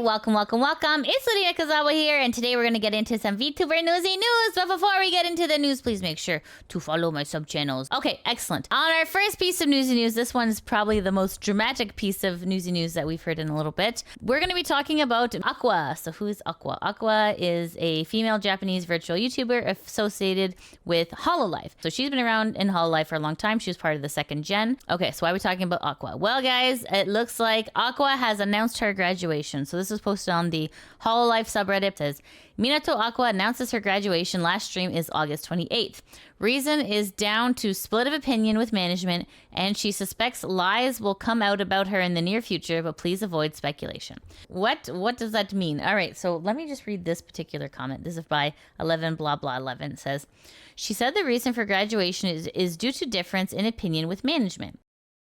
welcome. It's Lydia Kazawa here, and today we're going to get into some VTuber Newsy news. But before we get into the news, please make sure to follow my sub-channels. Okay, excellent. On our first piece of Newsy news, this one is probably the most dramatic piece of Newsy news that we've heard in a little bit. We're going to be talking about Aqua. So who is Aqua? Aqua is a female Japanese virtual YouTuber associated with Hololive. So she's been around in Hololive for a long time. She was part of the second gen. Okay, so why are we talking about Aqua? Well, guys, it looks like Aqua has announced her graduation. So this was posted on the Hololive subreddit. It says, Minato Aqua announces her graduation. Last stream is August 28th. Reason is down to split of opinion with management, and she suspects lies will come out about her in the near future, but please avoid speculation. What does that mean? All right, so let me just read this particular comment. This is by 11 blah blah 11. It says, she said the reason for graduation is due to difference in opinion with management.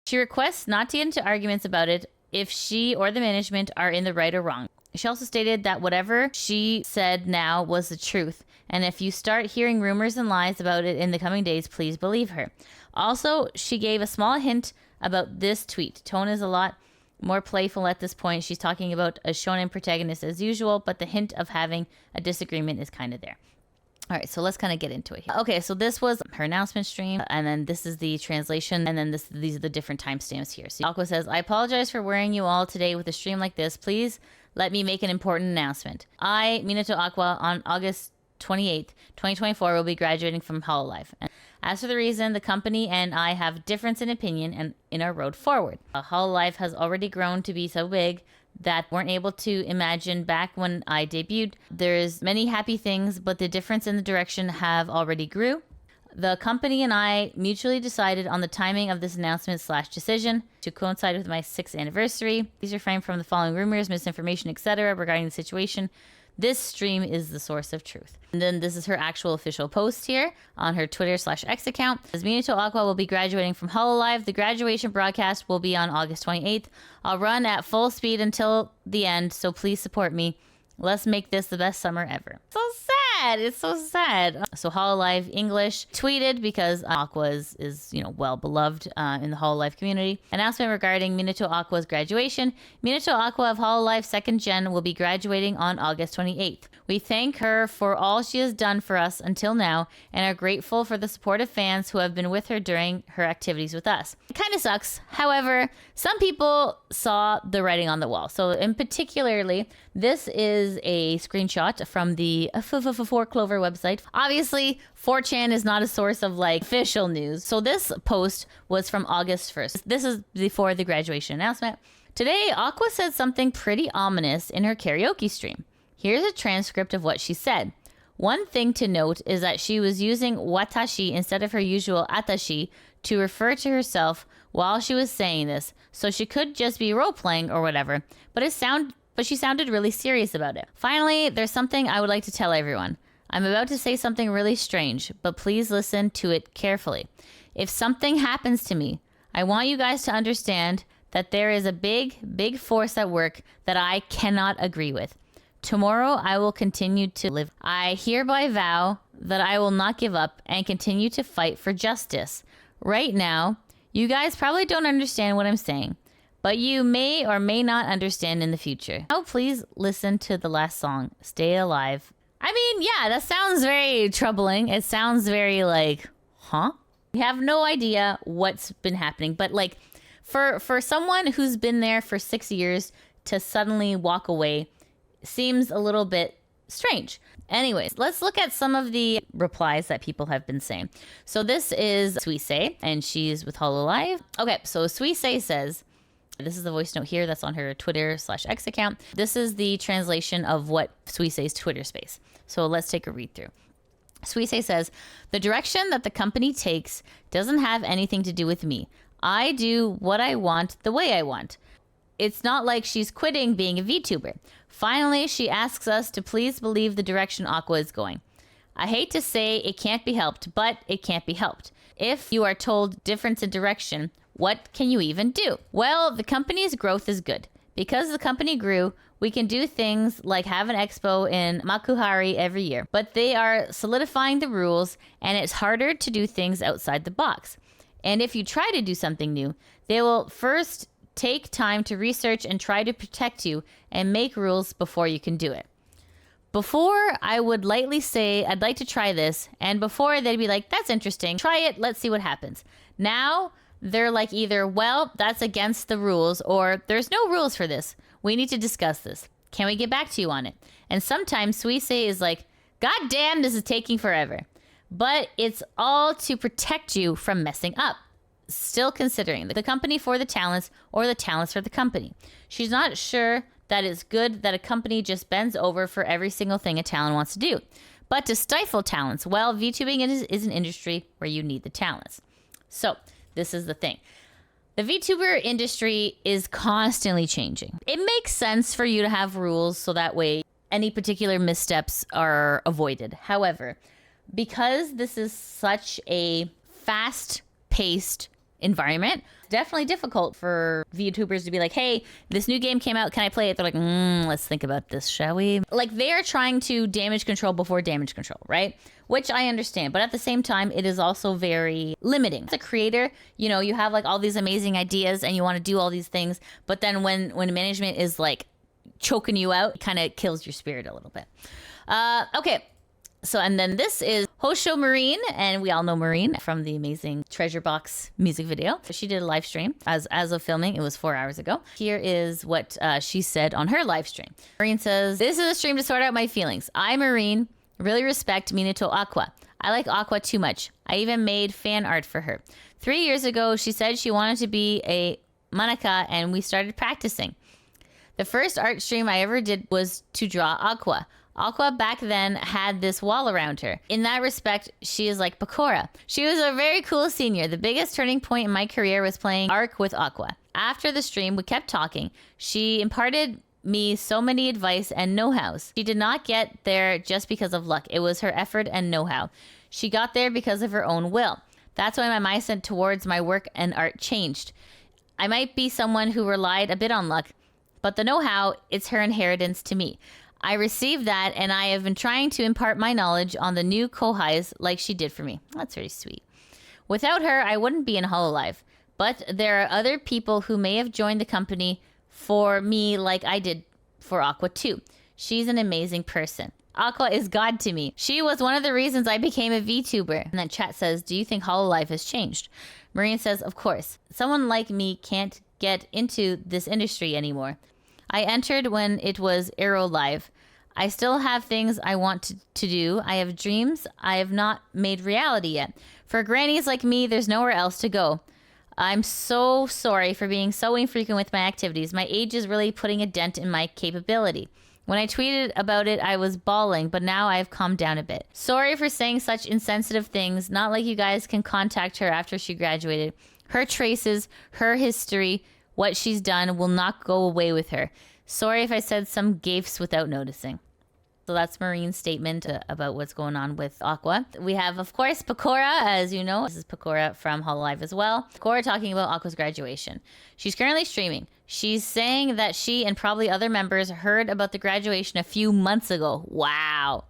She requests not to get into arguments about it if she or the management are in the right or wrong. She also stated that whatever she said now was the truth, and if you start hearing rumors and lies about it in the coming days, please believe her. Also, she gave a small hint about this tweet. Tone is a lot more playful at this point. She's talking about a shonen protagonist as usual, but the hint of having a disagreement is kind of there. All right, so let's kind of get into it here. Okay, so this was her announcement stream, and then this is the translation, and then these are the different timestamps here. So Aqua says, I apologize for worrying you all today with a stream like this. Please let me make an important announcement. I, Minato Aqua, on August 28th, 2024, will be graduating from Hololive. And as for the reason, the company and I have difference in opinion and in our road forward. Hololive has already grown to be so big that weren't able to imagine back when I debuted. There's many happy things, but the difference in the direction have already grew. The company and I mutually decided on the timing of this announcement / decision to coincide with my 6th anniversary. Please refrain from the following rumors, misinformation, etc. regarding the situation. This stream is the source of truth. And then this is her actual official post here on her Twitter / X account. As Minato Aqua will be graduating from Hololive. The graduation broadcast will be on August 28th. I'll run at full speed until the end, so please support me. Let's make this the best summer ever. So sad. It's so sad. So Hololive English tweeted, because Aqua is well beloved in the Hololive community. Announcement regarding Minato Aqua's graduation. Minato Aqua of Hololive 2nd Gen will be graduating on August 28th. We thank her for all she has done for us until now and are grateful for the supportive fans who have been with her during her activities with us. It kind of sucks. However, some people saw the writing on the wall. So in particularly, this is a screenshot from the 4Clover website. Obviously, 4chan is not a source of official news. So this post was from August 1st. This is before the graduation announcement. Today, Aqua said something pretty ominous in her karaoke stream. Here's a transcript of what she said. One thing to note is that she was using watashi instead of her usual atashi to refer to herself while she was saying this, so she could just be role-playing or whatever, but she sounded really serious about it. Finally, there's something I would like to tell everyone. I'm about to say something really strange, but please listen to it carefully. If something happens to me, I want you guys to understand that there is a big force at work that I cannot agree with. Tomorrow, I will continue to live. I hereby vow that I will not give up and continue to fight for justice. Right now, you guys probably don't understand what I'm saying, but you may or may not understand in the future. Now, please listen to the last song, Stay Alive. I mean, yeah, that sounds very troubling. It sounds very huh? We have no idea what's been happening, but for someone who's been there for 6 years to suddenly walk away seems a little bit strange. Anyways, let's look at some of the replies that people have been saying. So this is Suisei, and she's with Hololive. Okay, so Suisei says, this is the voice note here that's on her Twitter / X account. This is the translation of what Suisei's Twitter space. So let's take a read through. Suisei says, the direction that the company takes doesn't have anything to do with me. I do what I want the way I want. It's not like she's quitting being a VTuber. Finally, she asks us to please believe the direction Aqua is going. I hate to say it can't be helped, but it can't be helped. If you are told difference in direction, what can you even do? Well, the company's growth is good. Because the company grew, we can do things like have an expo in Makuhari every year. But they are solidifying the rules, and it's harder to do things outside the box. And if you try to do something new, they will first take time to research and try to protect you and make rules before you can do it. Before, I would lightly say, I'd like to try this. And before, they'd be like, that's interesting. Try it. Let's see what happens. Now, they're like either, well, that's against the rules, or there's no rules for this. We need to discuss this. Can we get back to you on it? And sometimes Suisei is like, God damn, this is taking forever. But it's all to protect you from messing up. Still considering the company for the talents or the talents for the company. She's not sure that it's good that a company just bends over for every single thing a talent wants to do. But to stifle talents, well, VTubing is an industry where you need the talents. So this is the thing. The VTuber industry is constantly changing. It makes sense for you to have rules so that way any particular missteps are avoided. However, because this is such a fast-paced environment, definitely difficult for VTubers to be like, hey, this new game came out, can I play it? They're like, let's think about this, shall we? Like, they're trying to damage control before damage control, right? Which I understand, but at the same time, it is also very limiting. As a creator, you know, you have like all these amazing ideas and you want to do all these things, but then when management is like choking you out, it kind of kills your spirit a little bit. Okay. So, and then this is Houshou Marine, and we all know Marine from the amazing Treasure Box music video. She did a live stream as of filming. It was 4 hours ago. Here is what she said on her live stream. Marine says, this is a stream to sort out my feelings. I, Marine, really respect Minato Aqua. I like Aqua too much. I even made fan art for her. 3 years ago, she said she wanted to be a manaka, and we started practicing. The first art stream I ever did was to draw Aqua. Aqua back then had this wall around her. In that respect, she is like Pekora. She was a very cool senior. The biggest turning point in my career was playing Arc with Aqua. After the stream, we kept talking. She imparted me so many advice and know-hows. She did not get there just because of luck. It was her effort and know-how. She got there because of her own will. That's why my mindset towards my work and art changed. I might be someone who relied a bit on luck, but the know-how, it's her inheritance to me. I received that, and I have been trying to impart my knowledge on the new Kohais like she did for me. That's very sweet. Without her, I wouldn't be in Hololive. But there are other people who may have joined the company for me like I did for Aqua too. She's an amazing person. Aqua is God to me. She was one of the reasons I became a VTuber. And then chat says, do you think Hololive has changed? Marine says, of course. Someone like me can't get into this industry anymore. I entered when it was Aero Live. I still have things I want to do. I have dreams I have not made reality yet. For grannies like me, there's nowhere else to go. I'm so sorry for being so infrequent with my activities. My age is really putting a dent in my capability. When I tweeted about it, I was bawling, but now I've calmed down a bit. Sorry for saying such insensitive things. Not like you guys can contact her after she graduated. Her traces, her history, what she's done will not go away with her. Sorry if I said some gaffes without noticing. So that's Marine's statement about what's going on with Aqua. We have, of course, Pekora, as you know. This is Pekora from Hololive as well. Pekora talking about Aqua's graduation. She's currently streaming. She's saying that she and probably other members heard about the graduation a few months ago. Wow.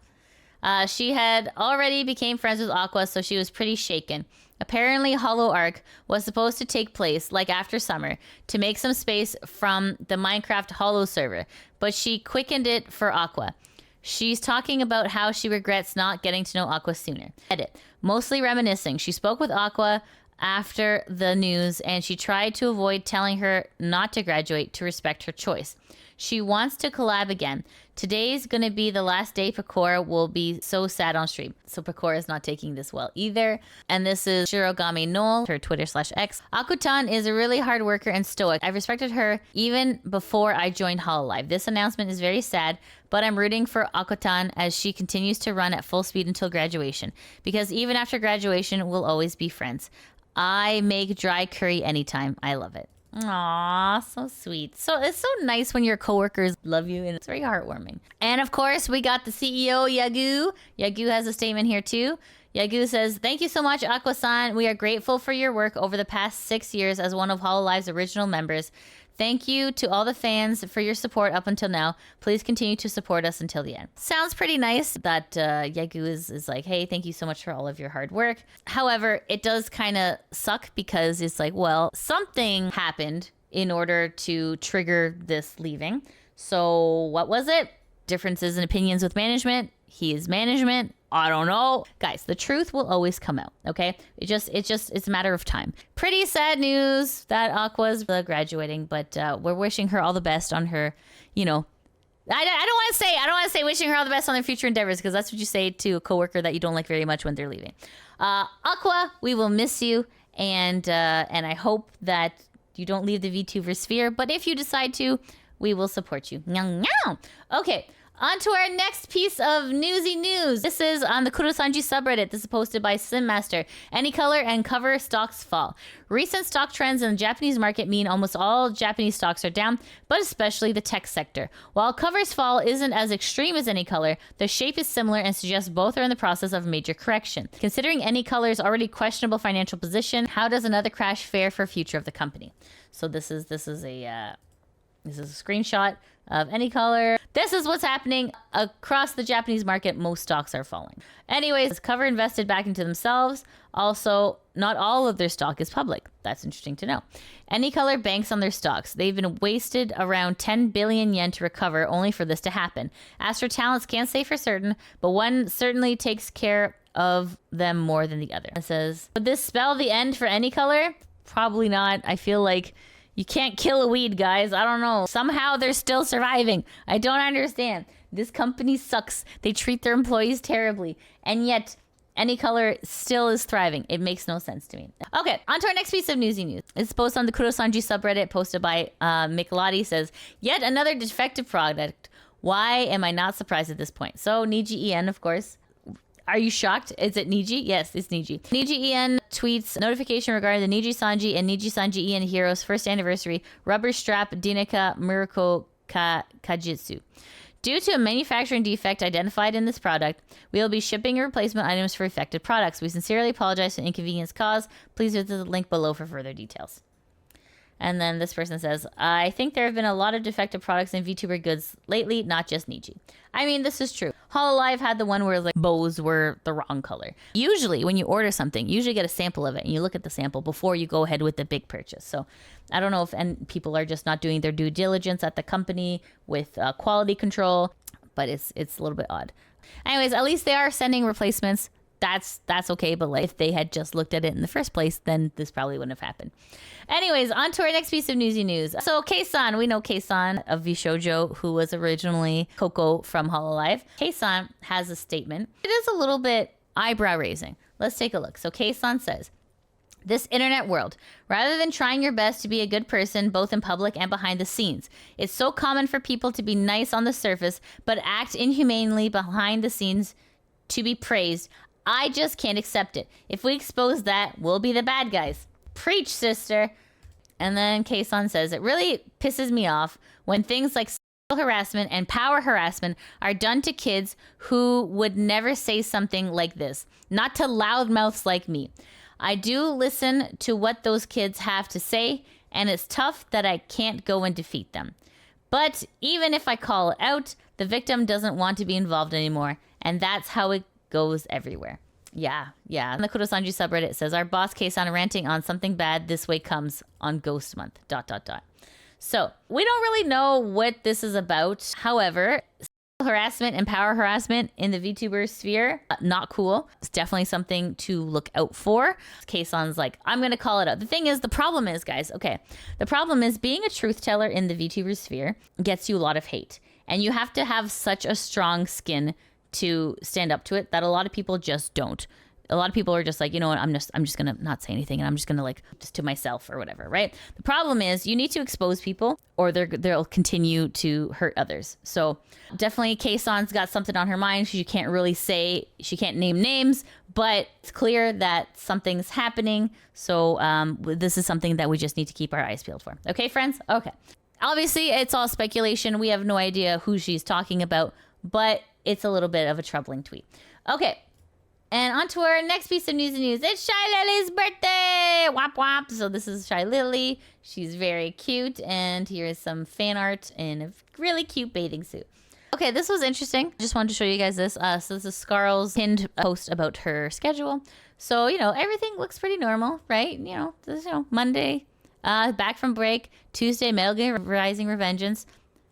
She had already became friends with Aqua, so she was pretty shaken. Apparently, Hollow Arc was supposed to take place, like after summer, to make some space from the Minecraft Hollow server, but she quickened it for Aqua. She's talking about how she regrets not getting to know Aqua sooner. Edit. Mostly reminiscing. She spoke with Aqua after the news, and she tried to avoid telling her not to graduate to respect her choice. She wants to collab again. Today's gonna be the last day Pekora will be so sad on stream. So Pekora is not taking this well either. And this is Shirogami Noel, her Twitter/X. Akutan is a really hard worker and stoic. I've respected her even before I joined Hololive. This announcement is very sad, but I'm rooting for Akutan as she continues to run at full speed until graduation. Because even after graduation, we'll always be friends. I make dry curry anytime. I love it. Aw, so sweet. So it's so nice when your coworkers love you, and it's very heartwarming. And of course, we got the CEO, Yagu. Yagu has a statement here too. Yagu says, thank you so much, Aqua-san. We are grateful for your work over the past 6 years as one of Hololive's original members. Thank you to all the fans for your support up until now. Please continue to support us until the end. Sounds pretty nice that Yagu is like, hey, thank you so much for all of your hard work. However, it does kind of suck because it's like, well, something happened in order to trigger this leaving. So what was it? Differences in opinions with management. He is management. I don't know. Guys, the truth will always come out, okay? It's a matter of time. Pretty sad news that Aqua's graduating, but we're wishing her all the best on her, you know, I don't want to say wishing her all the best on their future endeavors, because that's what you say to a coworker that you don't like very much when they're leaving. Aqua, we will miss you, and I hope that you don't leave the VTuber sphere, but if you decide to, we will support you. Okay, on to our next piece of newsy news. This is on the Nijisanji subreddit. This is posted by Simmaster. Any color and cover stocks fall. Recent stock trends in the Japanese market mean almost all Japanese stocks are down, but especially the tech sector. While covers fall isn't as extreme as any color, the shape is similar and suggests both are in the process of a major correction. Considering any color's already questionable financial position, how does another crash fare for future of the company? So this is a screenshot of any color. This is what's happening across the Japanese market. Most stocks are falling. Anyways, cover invested back into themselves. Also, not all of their stock is public. That's interesting to know. Any color banks on their stocks. They've been wasted around 10 billion yen to recover, only for this to happen. As for talents, can't say for certain, but one certainly takes care of them more than the other. It says, would this spell the end for any color? Probably not. I feel like you can't kill a weed, guys. I don't know. Somehow they're still surviving. I don't understand. This company sucks. They treat their employees terribly. And yet, any color still is thriving. It makes no sense to me. Okay, on to our next piece of newsy news. It's posted on the Nijisanji subreddit, posted by Mikolati. Says, yet another defective product. Why am I not surprised at this point? So, NIJI, of course. Are you shocked? Is it NIJI? Yes, it's NIJI. NIJI tweets notification regarding the Nijisanji and Nijisanji Heroes first anniversary rubber strap Dinika Miracle Kajitsu. Due to a manufacturing defect identified in this product, we will be shipping replacement items for affected products. We sincerely apologize for the inconvenience caused. Please visit the link below for further details. And then this person says, I think there have been a lot of defective products in VTuber goods lately, not just NIJI. I mean, this is true. Hololive had the one where like bows were the wrong color. Usually when you order something, you usually get a sample of it and you look at the sample before you go ahead with the big purchase. So I don't know if people are just not doing their due diligence at the company with quality control, but it's a little bit odd. Anyways, at least they are sending replacements. That's okay, but like if they had just looked at it in the first place, then this probably wouldn't have happened. Anyways, on to our next piece of newsy news. So KSON, we know KSON of VShoujo, who was originally Coco from Hololive. KSON has a statement. It is a little bit eyebrow raising. Let's take a look. So KSON says, this internet world, rather than trying your best to be a good person, both in public and behind the scenes, it's so common for people to be nice on the surface, but act inhumanely behind the scenes to be praised. I just can't accept it. If we expose that, we'll be the bad guys. Preach, sister. And then KSON says, it really pisses me off when things like sexual harassment and power harassment are done to kids who would never say something like this. Not to loudmouths like me. I do listen to what those kids have to say, and it's tough that I can't go and defeat them. But even if I call it out, the victim doesn't want to be involved anymore, and that's how it goes everywhere. Yeah. On the Nijisanji subreddit, it says, our boss KSON ranting on something bad this way comes on Ghost Month, ... So we don't really know what this is about. However, harassment and power harassment in the VTuber sphere, not cool. It's definitely something to look out for. KSON's like, I'm going to call it out. The thing is, the problem is, guys, the problem is being a truth teller in the VTuber sphere gets you a lot of hate. And you have to have such a strong skin to stand up to it that a lot of people just don't. A lot of people are just like, you know what, I'm just gonna not say anything, and I'm just gonna like just to myself or whatever, right? The problem is you need to expose people or they'll continue to hurt others. So definitely KSON's got something on her mind. She can't name names, but it's clear that something's happening. So this is something that we just need to keep our eyes peeled for. Okay, friends? Okay. Obviously, it's all speculation. We have no idea who she's talking about, but it's a little bit of a troubling tweet. Okay. And on to our next piece of news. It's Shylily's birthday! Wop wop. So this is Shylily. She's very cute. And here is some fan art in a really cute bathing suit. Okay, this was interesting. Just wanted to show you guys this. So this is Scarle's pinned post about her schedule. So, everything looks pretty normal, right? Monday. Back from break. Tuesday, Metal Gear Rising Revengeance.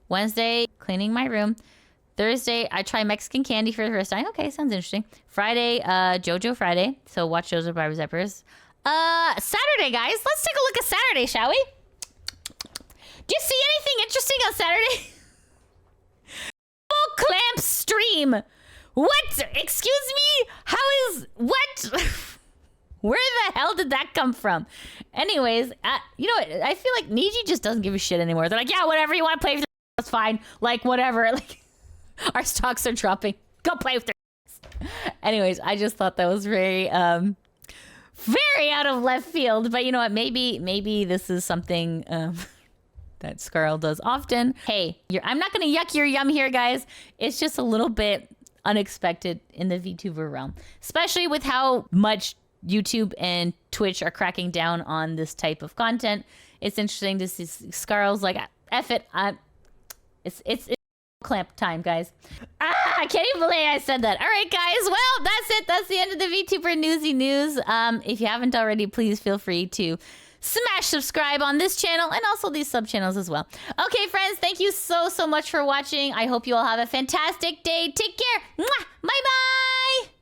Wednesday, cleaning my room. Thursday, I try Mexican candy for the first time. Okay, sounds interesting. Friday, JoJo Friday. So watch JoJo Barber Zeppers. Saturday, guys. Let's take a look at Saturday, shall we? Do you see anything interesting on Saturday? Full clamp stream. What? Excuse me? How is... What? Where the hell did that come from? Anyways, you know what? I feel like NIJI just doesn't give a shit anymore. They're like, yeah, whatever you want to play with, that's fine. Like, whatever. Like, our stocks are dropping. Go play with their... Anyways, I just thought that was very, very out of left field. But you know what? Maybe this is something that Scarle does often. Hey, I'm not going to yuck your yum here, guys. It's just a little bit unexpected in the VTuber realm, especially with how much YouTube and Twitch are cracking down on this type of content. It's interesting to see Scarle's like, F it. It's clamp time, guys. I can't even believe I said that. All right, guys. Well, that's it. That's the end of the VTuber Newsy news. If you haven't already, please feel free to smash subscribe on this channel and also these sub channels as well. Okay, friends, thank you so much for watching. I hope you all have a fantastic day. Take care. Mwah! Bye-bye.